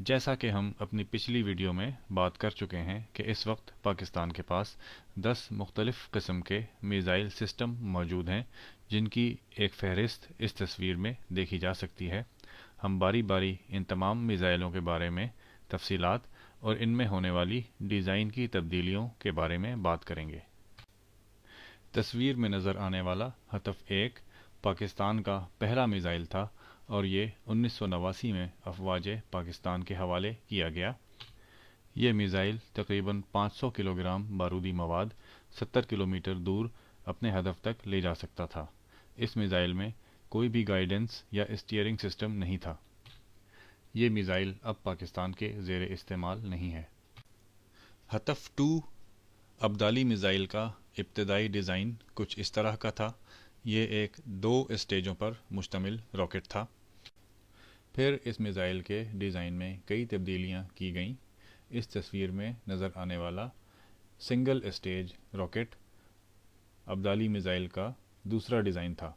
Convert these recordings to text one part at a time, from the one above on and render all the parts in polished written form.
جیسا کہ ہم اپنی پچھلی ویڈیو میں بات کر چکے ہیں کہ اس وقت پاکستان کے پاس 10 مختلف قسم کے میزائل سسٹم موجود ہیں جن کی ایک فہرست اس تصویر میں دیکھی جا سکتی ہے۔ ہم باری باری ان تمام میزائلوں کے بارے میں تفصیلات اور ان میں ہونے والی ڈیزائن کی تبدیلیوں کے بارے میں بات کریں گے۔ تصویر میں نظر آنے والا ہدف 1 پاکستان کا پہلا میزائل تھا اور یہ 1989 میں افواج پاکستان کے حوالے کیا گیا۔ یہ میزائل تقریباً 500 کلوگرام بارودی مواد 70 کلومیٹر دور اپنے ہدف تک لے جا سکتا تھا۔ اس میزائل میں کوئی بھی گائیڈنس یا اسٹیئرنگ سسٹم نہیں تھا۔ یہ میزائل اب پاکستان کے زیر استعمال نہیں ہے۔ ہدف 2 ابدالی میزائل کا ابتدائی ڈیزائن کچھ اس طرح کا تھا۔ یہ ایک 2 اسٹیجوں پر مشتمل راکٹ تھا۔ پھر اس میزائل کے ڈیزائن میں کئی تبدیلیاں کی گئیں۔ اس تصویر میں نظر آنے والا single stage rocket Abdali missile کا دوسرا ڈیزائن تھا۔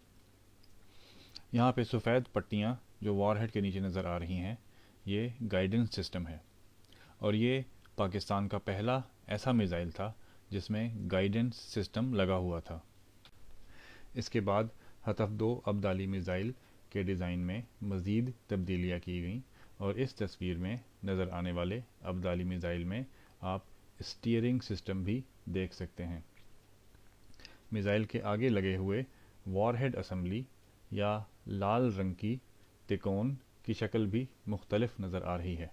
یہاں پہ سفید پٹیاں جو وار ہیڈ کے نیچے نظر آ رہی ہیں، یہ گائیڈنس سسٹم ہے اور یہ پاکستان کا پہلا ایسا میزائل تھا جس میں گائیڈنس سسٹم لگا ہوا تھا۔ اس کے بعد ہدف 2 ابدالی میزائل کے ڈیزائن میں مزید تبدیلیاں کی گئیں اور اس تصویر میں نظر آنے والے ابدالی میزائل میں آپ اسٹیئرنگ سسٹم بھی دیکھ سکتے ہیں۔ میزائل کے آگے لگے ہوئے وار ہیڈ اسمبلی یا لال رنگ کی تکون کی شکل بھی مختلف نظر آ رہی ہے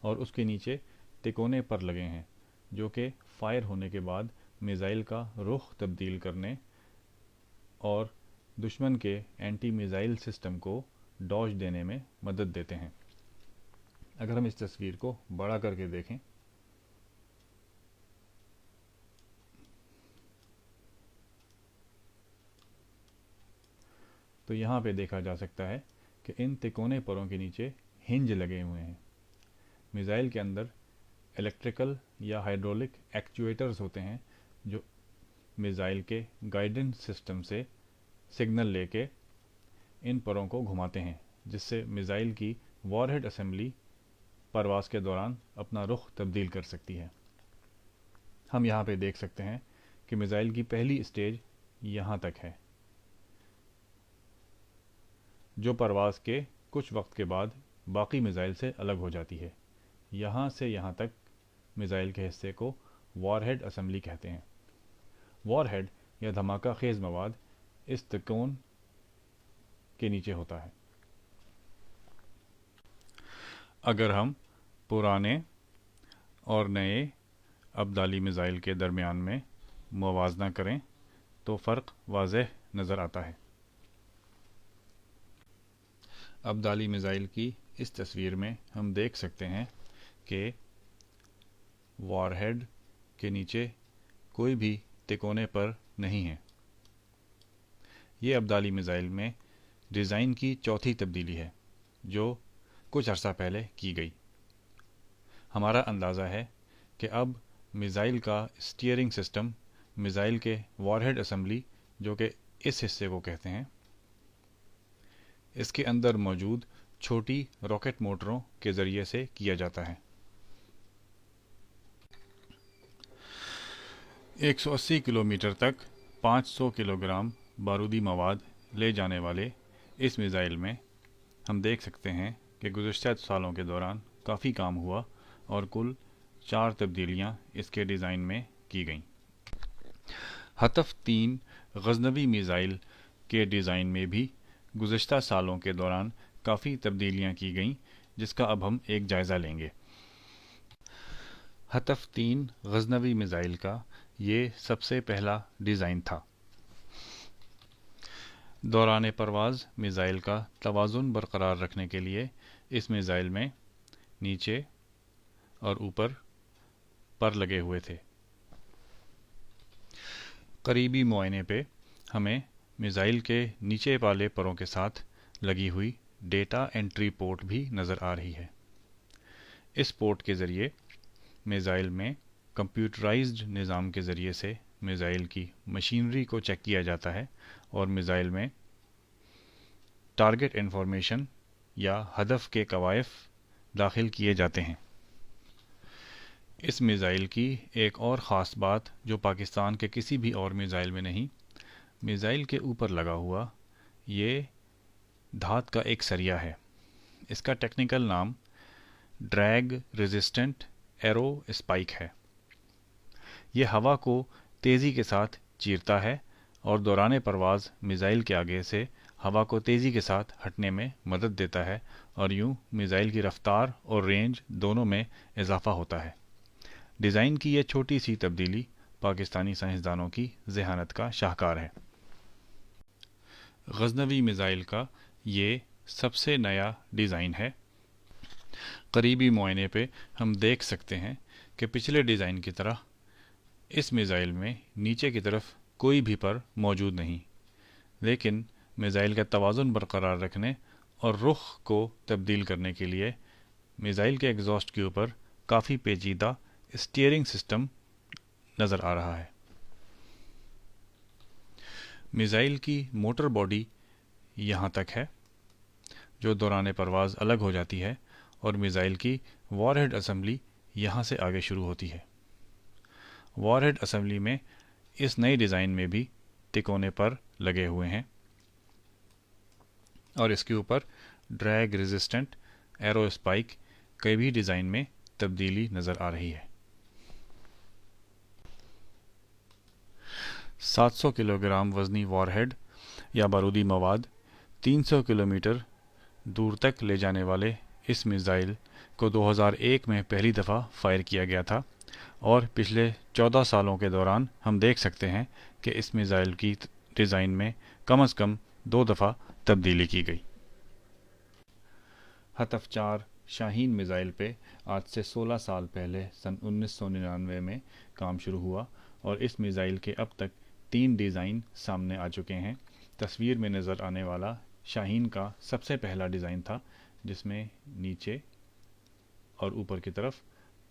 اور اس کے نیچے تکونے پر لگے ہیں جو کہ فائر ہونے کے بعد میزائل کا رخ تبدیل کرنے اور دشمن کے اینٹی میزائل سسٹم کو ڈوج دینے میں مدد دیتے ہیں۔ اگر ہم اس تصویر کو بڑا کر کے دیکھیں تو یہاں پہ دیکھا جا سکتا ہے کہ ان تکونے پروں کے نیچے ہنج لگے ہوئے ہیں۔ میزائل کے اندر الیکٹریکل یا ہائیڈرولک ایکچویٹرز ہوتے ہیں جو میزائل کے گائیڈنس سسٹم سے سگنل لے کے ان پروں کو گھماتے ہیں، جس سے میزائل کی وار ہیڈ اسمبلی پرواز کے دوران اپنا رخ تبدیل کر سکتی ہے۔ ہم یہاں پہ دیکھ سکتے ہیں کہ میزائل کی پہلی اسٹیج یہاں تک ہے جو پرواز کے کچھ وقت کے بعد باقی میزائل سے الگ ہو جاتی ہے۔ یہاں سے یہاں تک میزائل کے حصے کو وار ہیڈ اسمبلی کہتے ہیں۔ وار ہیڈ یا دھماکہ خیز مواد اس تکون کے نیچے ہوتا ہے۔ اگر ہم پرانے اور نئے ابدالی میزائل کے درمیان میں موازنہ کریں تو فرق واضح نظر آتا ہے۔ ابدالی میزائل کی اس تصویر میں ہم دیکھ سکتے ہیں کہ وار ہیڈ کے نیچے کوئی بھی تکونے پر نہیں ہے۔ یہ ابدالی میزائل میں ڈیزائن کی چوتھی تبدیلی ہے جو کچھ عرصہ پہلے کی گئی۔ ہمارا اندازہ ہے کہ اب میزائل کا اسٹیئرنگ سسٹم میزائل کے وار ہیڈ اسمبلی جو کہ اس حصے کو کہتے ہیں، اس کے اندر موجود چھوٹی راکٹ موٹروں کے ذریعے سے کیا جاتا ہے۔ 180 کلومیٹر تک 500 کلوگرام بارودی مواد لے جانے والے اس میزائل میں ہم دیکھ سکتے ہیں کہ گزشتہ سالوں کے دوران کافی کام ہوا اور کل 4 تبدیلیاں اس کے ڈیزائن میں کی گئیں۔ ہدف 3 غزنوی میزائل کے ڈیزائن میں بھی گزشتہ سالوں کے دوران کافی تبدیلیاں کی گئیں، جس کا اب ہم ایک جائزہ لیں گے۔ ہدف 3 غزنوی میزائل کا یہ سب سے پہلا ڈیزائن تھا۔ دوران پرواز میزائل کا توازن برقرار رکھنے کے لیے اس میزائل میں نیچے اور اوپر پر لگے ہوئے تھے۔ قریبی معائنے پہ ہمیں میزائل کے نیچے والے پروں کے ساتھ لگی ہوئی ڈیٹا انٹری پورٹ بھی نظر آ رہی ہے۔ اس پورٹ کے ذریعے میزائل میں کمپیوٹرائزڈ نظام کے ذریعے سے میزائل کی مشینری کو چیک کیا جاتا ہے اور میزائل میں ٹارگٹ انفارمیشن یا ہدف کے کوائف داخل کیے جاتے ہیں۔ اس میزائل کی ایک اور خاص بات جو پاکستان کے کسی بھی اور میزائل میں نہیں، میزائل کے اوپر لگا ہوا یہ دھات کا ایک سریا ہے۔ اس کا ٹیکنیکل نام ڈریگ ریزسٹنٹ ایرو اسپائک ہے۔ یہ ہوا کو تیزی کے ساتھ چیرتا ہے اور دوران پرواز میزائل کے آگے سے ہوا کو تیزی کے ساتھ ہٹنے میں مدد دیتا ہے اور یوں میزائل کی رفتار اور رینج دونوں میں اضافہ ہوتا ہے۔ ڈیزائن کی یہ چھوٹی سی تبدیلی پاکستانی سائنسدانوں کی ذہانت کا شاہکار ہے۔ غزنوی میزائل کا یہ سب سے نیا ڈیزائن ہے۔ قریبی معائنے پہ ہم دیکھ سکتے ہیں کہ پچھلے ڈیزائن کی طرح اس میزائل میں نیچے کی طرف کوئی بھی پر موجود نہیں، لیکن میزائل کا توازن برقرار رکھنے اور رخ کو تبدیل کرنے کے لیے میزائل کے ایگزاسٹ کے اوپر کافی پیچیدہ اسٹیئرنگ سسٹم نظر آ رہا ہے۔ میزائل کی موٹر باڈی یہاں تک ہے جو دوران پرواز الگ ہو جاتی ہے اور میزائل کی وار ہیڈ اسمبلی یہاں سے آگے شروع ہوتی ہے۔ وار ہیڈ اسمبلی میں اس نئے ڈیزائن میں بھی تکونے پر لگے ہوئے ہیں اور اس کے اوپر ڈریگ ریزسٹنٹ ایرو اسپائک کے بھی ڈیزائن میں تبدیلی نظر آ رہی ہے۔ 700 کلو گرام وزنی وار ہیڈ یا بارودی مواد 300 کلومیٹر دور تک لے جانے والے اس میزائل کو 2001 میں پہلی دفعہ فائر کیا گیا تھا اور پچھلے 14 سالوں کے دوران ہم دیکھ سکتے ہیں کہ اس میزائل کی ڈیزائن میں کم از کم 2 دفعہ تبدیلی کی گئی۔ ہدف 4 شاہین میزائل پہ آج سے 16 سال پہلے سن 1999 میں کام شروع ہوا اور اس میزائل کے اب تک 3 ڈیزائن سامنے آ چکے ہیں۔ تصویر میں نظر آنے والا شاہین کا سب سے پہلا ڈیزائن تھا جس میں نیچے اور اوپر کی طرف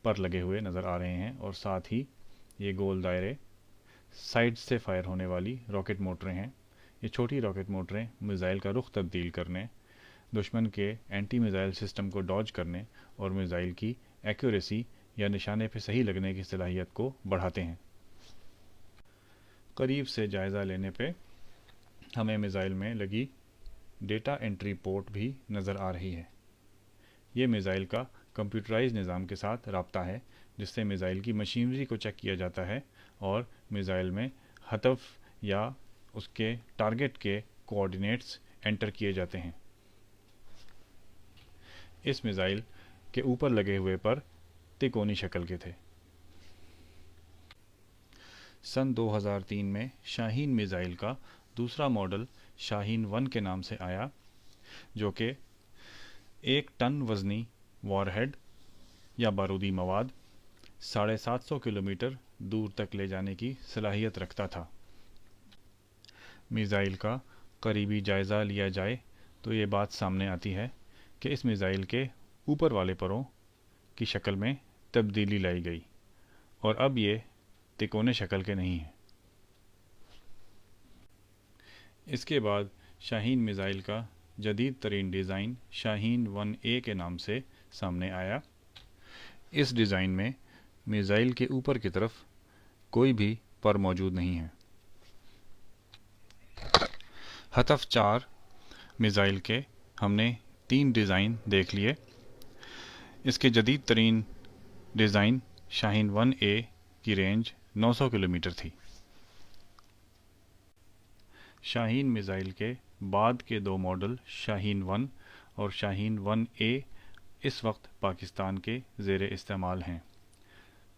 پر لگے ہوئے نظر آ رہے ہیں اور ساتھ ہی یہ گول دائرے سائڈ سے فائر ہونے والی راکٹ موٹریں ہیں۔ یہ چھوٹی راکٹ موٹریں میزائل کا رخ تبدیل کرنے، دشمن کے اینٹی میزائل سسٹم کو ڈاج کرنے اور میزائل کی ایکوریسی یا نشانے پہ صحیح لگنے کی صلاحیت کو بڑھاتے ہیں۔ قریب سے جائزہ لینے پہ ہمیں میزائل میں لگی ڈیٹا انٹری پورٹ بھی نظر آ رہی ہے۔ یہ میزائل کا کمپیوٹرائز نظام کے ساتھ رابطہ ہے جس سے میزائل کی مشینری کو چیک کیا جاتا ہے اور میزائل میں ہدف یا اس کے ٹارگٹ کے کوآرڈینیٹس انٹر کیے جاتے ہیں۔ اس میزائل کے اوپر لگے ہوئے پر تکونی شکل کے تھے۔ سن 2003 میں شاہین میزائل کا دوسرا ماڈل شاہین 1 کے نام سے آیا جو کہ 1 ٹن وزنی وار ہیڈ یا بارودی مواد 750 کلومیٹر دور تک لے جانے کی صلاحیت رکھتا تھا۔ میزائل کا قریبی جائزہ لیا جائے تو یہ بات سامنے آتی ہے کہ اس میزائل کے اوپر والے پروں کی شکل میں تبدیلی لائی گئی اور اب یہ تکونے شکل کے نہیں ہیں۔ اس کے بعد شاہین میزائل کا جدید ترین ڈیزائن شاہین 1A کے نام سے سامنے آیا۔ اس ڈیزائن میں میزائل کے اوپر کی طرف کوئی بھی پر موجود نہیں ہے۔ ہدف 4 میزائل کے ہم نے 3 ڈیزائن دیکھ لیے۔ اس کے جدید ترین ڈیزائن شاہین 1A کی رینج 900 کلومیٹر تھی۔ شاہین میزائل کے بعد کے 2 ماڈل شاہین 1 اور شاہین 1A اس وقت پاکستان کے زیر استعمال ہیں۔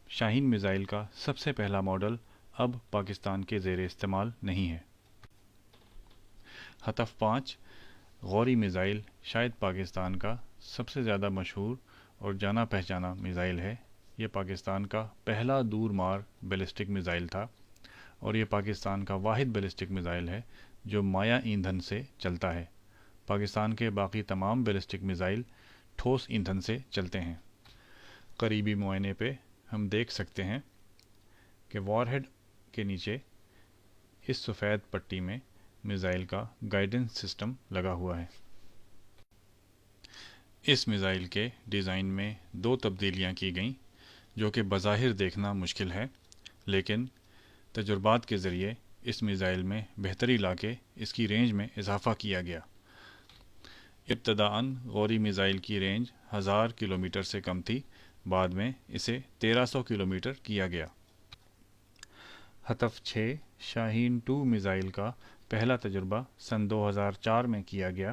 شاہین میزائل کا سب سے پہلا ماڈل اب پاکستان کے زیر استعمال نہیں ہے۔ ہدف 5 غوری میزائل شاید پاکستان کا سب سے زیادہ مشہور اور جانا پہچانا میزائل ہے۔ یہ پاکستان کا پہلا دور مار بیلسٹک میزائل تھا اور یہ پاکستان کا واحد بیلسٹک میزائل ہے جو مائع ایندھن سے چلتا ہے۔ پاکستان کے باقی تمام بیلسٹک میزائل ٹھوس ایندھن سے چلتے ہیں۔ قریبی معائنے پہ ہم دیکھ سکتے ہیں کہ وار ہیڈ کے نیچے اس سفید پٹی میں میزائل کا گائیڈنس سسٹم لگا ہوا ہے۔ اس میزائل کے ڈیزائن میں 2 تبدیلیاں کی گئیں جو کہ بظاہر دیکھنا مشکل ہے، لیکن تجربات کے ذریعے اس میزائل میں بہتری لا کے اس کی رینج میں اضافہ کیا گیا۔ ابتداً غوری میزائل کی رینج 1000 کلومیٹر سے کم تھی، بعد میں اسے 1300 کلومیٹر کیا گیا۔ ہدف 6 شاہین 2 میزائل کا پہلا تجربہ سن 2004 میں کیا گیا۔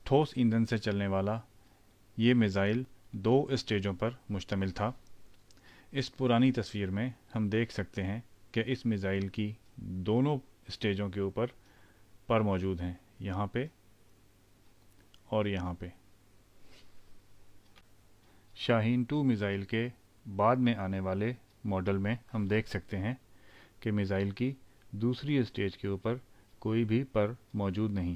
ٹھوس ایندھن سے چلنے والا یہ میزائل 2 اسٹیجوں پر مشتمل تھا۔ اس پرانی تصویر میں ہم دیکھ سکتے ہیں کہ اس میزائل کی دونوں اسٹیجوں کے اوپر پر موجود ہیں، یہاں پہ اور یہاں پہ۔ شاہین 2 میزائل کے بعد میں آنے والے ماڈل میں ہم دیکھ سکتے ہیں کہ میزائل کی دوسری اسٹیج کے اوپر کوئی بھی پر موجود نہیں۔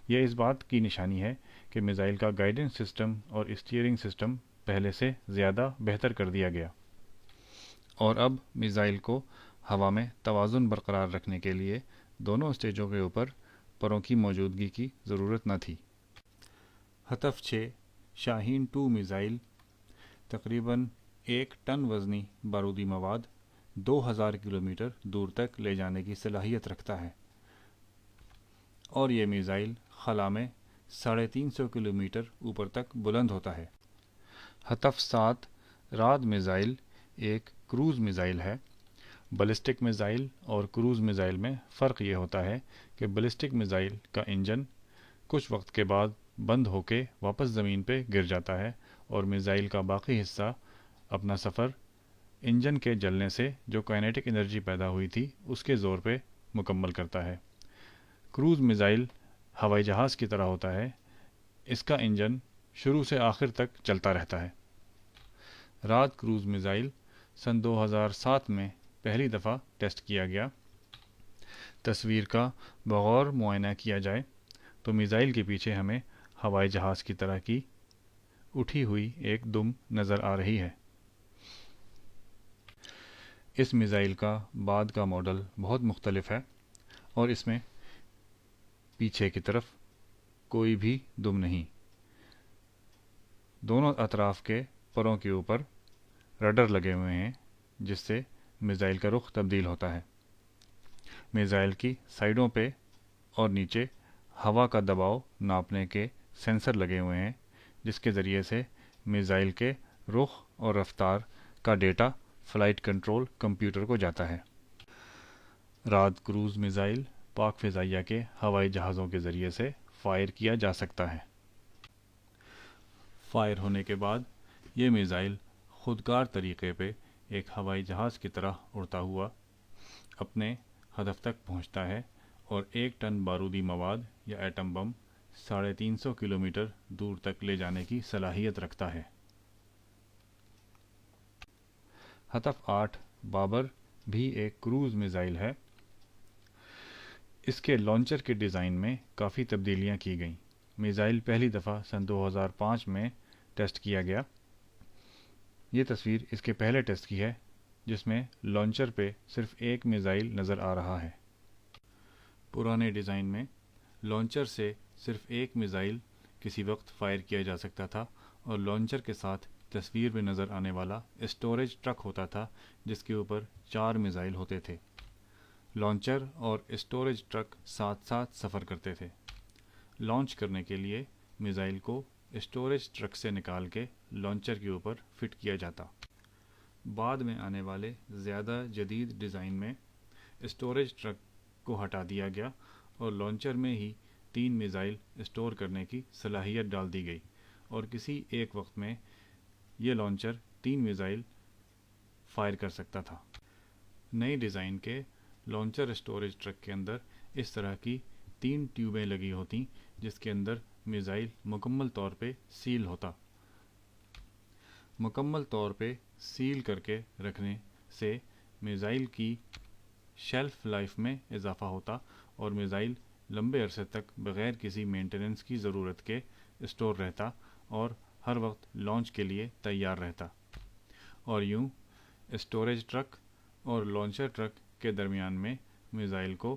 یہ اس بات کی نشانی ہے کہ میزائل کا گائیڈنس سسٹم اور اسٹیئرنگ سسٹم پہلے سے زیادہ بہتر کر دیا گیا، اور اب میزائل کو ہوا میں توازن برقرار رکھنے کے لیے دونوں اسٹیجوں کے اوپر پروں کی موجودگی کی ضرورت نہ تھی۔ ہدف 6 شاہین 2 میزائل تقریباً 1 ٹن وزنی بارودی مواد 2000 کلومیٹر دور تک لے جانے کی صلاحیت رکھتا ہے، اور یہ میزائل خلا میں 350 کلومیٹر اوپر تک بلند ہوتا ہے۔ ہدف 7 راد میزائل ایک کروز میزائل ہے۔ بلسٹک میزائل اور کروز میزائل میں فرق یہ ہوتا ہے کہ بلسٹک میزائل کا انجن کچھ وقت کے بعد بند ہو کے واپس زمین پہ گر جاتا ہے، اور میزائل کا باقی حصہ اپنا سفر انجن کے جلنے سے جو کائنیٹک انرجی پیدا ہوئی تھی اس کے زور پہ مکمل کرتا ہے۔ کروز میزائل ہوائی جہاز کی طرح ہوتا ہے، اس کا انجن شروع سے آخر تک چلتا رہتا ہے۔ رات کروز میزائل سن 2007 میں پہلی دفعہ ٹیسٹ کیا گیا۔ تصویر کا بغور معائنہ کیا جائے تو میزائل کے پیچھے ہمیں ہوائی جہاز کی طرح کی اٹھی ہوئی ایک دم نظر آ رہی ہے۔ اس میزائل کا بعد کا ماڈل بہت مختلف ہے، اور اس میں پیچھے کی طرف کوئی بھی دم نہیں۔ دونوں اطراف کے پروں کے اوپر رڈر لگے ہوئے ہیں جس سے میزائل کا رخ تبدیل ہوتا ہے۔ میزائل کی سائیڈوں پہ اور نیچے ہوا کا دباؤ ناپنے کے سینسر لگے ہوئے ہیں، جس کے ذریعے سے میزائل کے رخ اور رفتار کا ڈیٹا فلائٹ کنٹرول کمپیوٹر کو جاتا ہے۔ راد کروز میزائل پاک فضائیہ کے ہوائی جہازوں کے ذریعے سے فائر کیا جا سکتا ہے۔ فائر ہونے کے بعد یہ میزائل خودکار طریقے پہ ایک ہوائی جہاز کی طرح اڑتا ہوا اپنے ہدف تک پہنچتا ہے، اور 1 ٹن بارودی مواد یا ایٹم بم 350 کلومیٹر دور تک لے جانے کی صلاحیت رکھتا ہے۔ ہدف 8 بابر بھی ایک کروز میزائل ہے۔ اس کے لانچر کے ڈیزائن میں کافی تبدیلیاں کی گئیں۔ میزائل پہلی دفعہ سن 2005 میں ٹیسٹ کیا گیا۔ یہ تصویر اس کے پہلے ٹیسٹ کی ہے جس میں لانچر پہ صرف ایک میزائل نظر آ رہا ہے۔ پرانے ڈیزائن میں لانچر سے صرف ایک میزائل کسی وقت فائر کیا جا سکتا تھا، اور لانچر کے ساتھ تصویر میں نظر آنے والا اسٹوریج ٹرک ہوتا تھا جس کے اوپر 4 میزائل ہوتے تھے۔ لانچر اور اسٹوریج ٹرک ساتھ ساتھ سفر کرتے تھے۔ لانچ کرنے کے لیے میزائل کو اسٹوریج ٹرک سے نکال کے لانچر کے اوپر فٹ کیا جاتا۔ بعد میں آنے والے زیادہ جدید ڈیزائن میں اسٹوریج ٹرک کو ہٹا دیا گیا اور لانچر میں ہی 3 میزائل اسٹور کرنے کی صلاحیت ڈال دی گئی، اور کسی ایک وقت میں یہ لانچر 3 میزائل فائر کر سکتا تھا۔ نئی ڈیزائن کے لانچر اسٹوریج ٹرک کے اندر اس طرح کی 3 ٹیوبیں لگی ہوتی جس کے اندر میزائل مکمل طور پہ سیل ہوتا۔ مکمل طور پہ سیل کر کے رکھنے سے میزائل کی شیلف لائف میں اضافہ ہوتا، اور میزائل لمبے عرصے تک بغیر کسی مینٹیننس کی ضرورت کے اسٹور رہتا اور ہر وقت لانچ کے لیے تیار رہتا۔ اور یوں اسٹوریج ٹرک اور لانچر ٹرک کے درمیان میں میزائل کو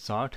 60